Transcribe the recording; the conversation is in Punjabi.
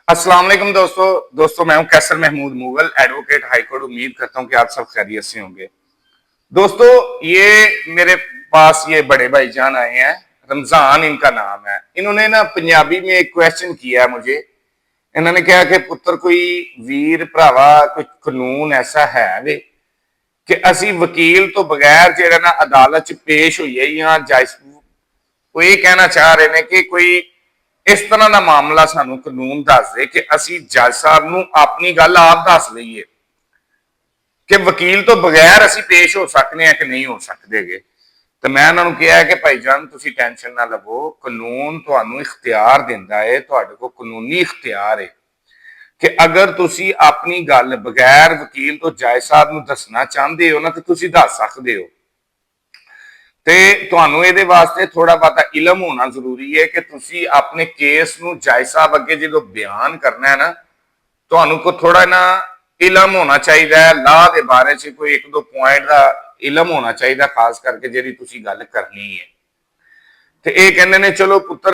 अस्सलाम वालेकुम दोस्तों मैं हूं कैसर महमूद मुगल, एडवोकेट हाईकोर्ट। उम्मीद करता हूं कि आप सब खैरियत से होंगे। दोस्तों, ये मेरे पास ये बड़े भाईजान आए हैं, रमजान इनका नाम है। इन्होंने ना पंजाबी में एक क्वेश्चन किया है मुझे। इन्होंने कहा कि पुत्र कोई वीर भरावा कोई कानून ऐसा है वे कि ਅਸੀਂ ਵਕੀਲ ਤੋਂ ਬਗੈਰ ਜਿਹੜਾ ਨਾ ਅਦਾਲਤ 'ਚ ਪੇਸ਼ ਹੋਈਏ ਜਾਂ ਜੱਜ ਉਹ ਇਹ ਕਹਿਣਾ ਚਾਹ ਰਹੇ ਨੇ ਕਿ ਕੋਈ ਇਸ ਤਰ੍ਹਾਂ ਦਾ ਮਾਮਲਾ ਸਾਨੂੰ ਕਾਨੂੰਨ ਦੱਸ ਦੇ ਕਿ ਅਸੀਂ ਜੱਜ ਸਾਹਿਬ ਨੂੰ ਆਪਣੀ ਗੱਲ ਆਪ ਦੱਸ ਲਈਏ ਕਿ ਵਕੀਲ ਤੋਂ ਬਗੈਰ ਅਸੀਂ ਪੇਸ਼ ਹੋ ਸਕਨੇ ਆ ਕਿ ਨਹੀਂ ਹੋ ਸਕਦੇਗੇ। ਤੇ ਮੈਂ ਉਹਨਾਂ ਨੂੰ ਕਿਹਾ ਕਿ ਭਾਈਜਾਨ ਤੁਸੀਂ ਟੈਨਸ਼ਨ ਨਾ ਲਵੋ, ਕਾਨੂੰਨ ਤੁਹਾਨੂੰ ਇਖਤਿਆਰ ਦਿੰਦਾ ਹੈ, ਤੁਹਾਡੇ ਕੋਲ ਕਾਨੂੰਨੀ ਇਖਤਿਆਰ ਹੈ ਕਿ ਅਗਰ ਤੁਸੀਂ ਆਪਣੀ ਗੱਲ ਬਗੈਰ ਵਕੀਲ ਤੋਂ ਜੱਜ ਸਾਹਿਬ ਨੂੰ ਦੱਸਣਾ ਚਾਹੁੰਦੇ ਹੋ ਨਾ ਤੇ ਤੁਸੀਂ ਦੱਸ ਸਕਦੇ ਹੋ। ਤੇ ਤੁਹਾਨੂੰ ਇਹਦੇ ਵਾਸਤੇ ਥੋੜਾ ਬਹੁਤਾ ਇਲਮ ਹੋਣਾ ਜ਼ਰੂਰੀ ਹੈ ਕਿ ਤੁਸੀਂ ਆਪਣੇ ਕੇਸ ਨੂੰ ਜੱਜ ਸਾਹਿਬ ਅੱਗੇ ਜਦੋਂ ਬਿਆਨ ਕਰਨਾ ਹੈ ਨਾ, ਤੁਹਾਨੂੰ ਕੋ ਥੋੜਾ ਨਾ ਇਲਮ ਹੋਣਾ ਚਾਹੀਦਾ ਹੈ। ਲਾਅ ਦੇ ਬਾਰੇ 'ਚ ਕੋਈ ਇੱਕ ਦੋ ਪੁਆਇੰਟ ਦਾ ਇਲਮ ਹੋਣਾ ਚਾਹੀਦਾ, ਖਾਸ ਕਰਕੇ ਜਿਹੜੀ ਤੁਸੀਂ ਗੱਲ ਕਰਨੀ ਹੈ। ਤੇ ਇਹ ਕਹਿੰਦੇ ਨੇ ਚਲੋ ਪੁੱਤਰ